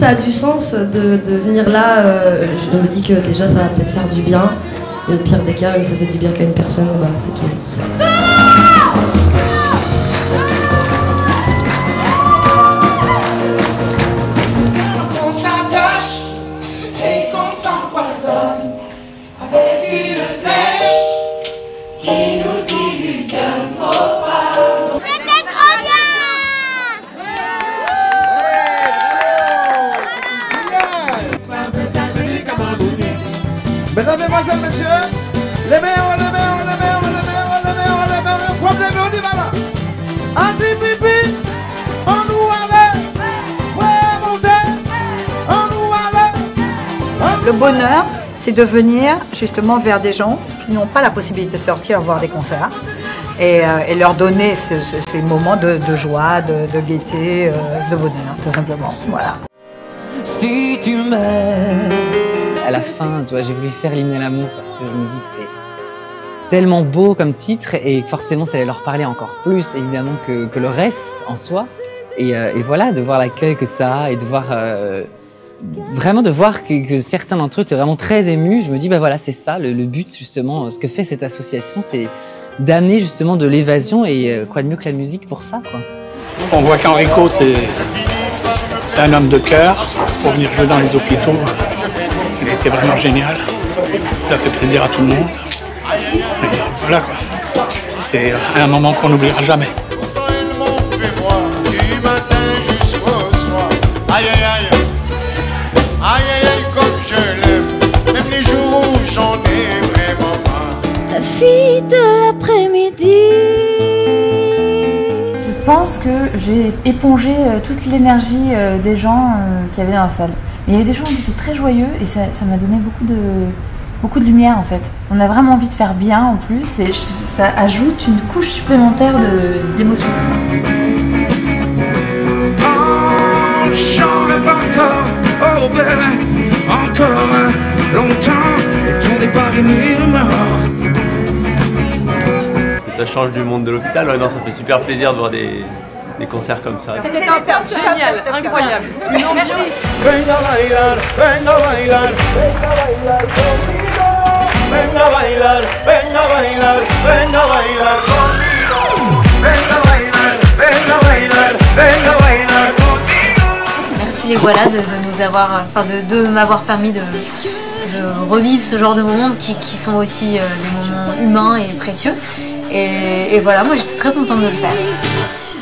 ça a du sens de venir là. Je me dis que déjà ça va peut-être faire du bien. Et au pire des cas, ça fait du bien qu'à une personne, bah, c'est toujours ça. On s'attache et qu'on s'empoisonne avec une flèche qui nous illusionne, faut pas. C'était trop bien! Mesdames, Mesdemoiselles, Messieurs, les meilleurs, les meilleurs, les meilleurs, les meilleurs, les meilleurs, les meilleurs, problème, on y va là. Anti pipi, on nous allait, ouais, monter, on nous allait. Le bonheur, c'est de venir justement vers des gens qui n'ont pas la possibilité de sortir voir des concerts et leur donner ces moments de joie, de gaieté, de bonheur, tout simplement. Voilà. Si tu m'aimes. À la fin, tu vois, j'ai voulu faire l'hymne à l'amour parce que je me dis que c'est tellement beau comme titre et forcément ça allait leur parler encore plus évidemment que le reste en soi. Et voilà, de voir l'accueil que ça a et de voir vraiment de voir que certains d'entre eux étaient vraiment très émus. Je me dis bah voilà, c'est ça le but justement. Ce que fait cette association, c'est d'amener justement de l'évasion et quoi de mieux que la musique pour ça, quoi. On voit qu'Enrico c'est un homme de cœur pour venir jouer dans les hôpitaux. Il était vraiment génial. Il a fait plaisir à tout le monde. Et voilà quoi. C'est un moment qu'on n'oubliera jamais. Du matin jusqu'au soir. Aïe aïe aïe. Aïe aïe aïe comme je l'aime. Même les jours où j'en ai vraiment marre. La fille de l'après-midi. Je pense que j'ai épongé toute l'énergie des gens qu'il y avait dans la salle. Mais il y avait des gens qui étaient très joyeux et ça m'a donné beaucoup de lumière en fait. On a vraiment envie de faire bien en plus et ça ajoute une couche supplémentaire d'émotion. On chante encore, oh bébé, encore longtemps et ton départ est mort. Et ça change du monde de l'hôpital, ouais, non, ça fait super plaisir de voir des concerts comme ça. C'était top, génial, incroyable. Merci. Venga a bailar, venga a bailar, venga a bailar conmigo. Venga a bailar, venga a bailar, venga a bailar conmigo. Venga a bailar, venga a bailar, venga a bailar conmigo. Merci les voilà de nous avoir, enfin de m'avoir permis de revivre ce genre de moments qui sont aussi des moments humains et précieux. Et voilà, moi j'étais très contente de le faire.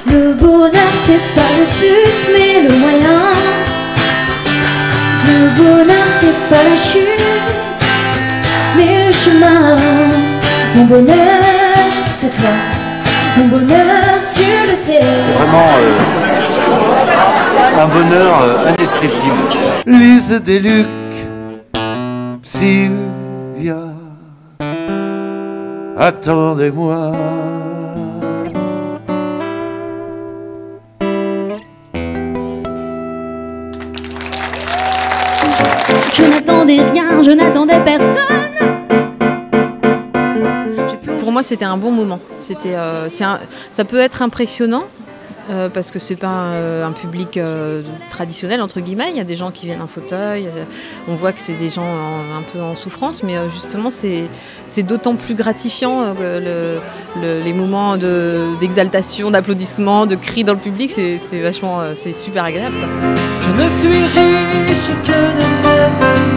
Le bonheur c'est pas le but mais le moyen. Le bonheur c'est pas la chute mais le chemin. Mon bonheur c'est toi. Mon bonheur tu le sais. C'est vraiment un bonheur indescriptible. Lise Deluc, Sylvia, attendez-moi. Je n'attendais rien, je n'attendais personne. Pour moi, c'était un bon moment. Ça peut être impressionnant parce que c'est pas un public traditionnel entre guillemets. Il y a des gens qui viennent en fauteuil. On voit que c'est des gens un peu en souffrance, mais justement, c'est d'autant plus gratifiant les moments d'exaltation, d'applaudissements, de cris dans le public. C'est vachement, c'est super agréable, quoi. Je ne suis riche que de mes amis.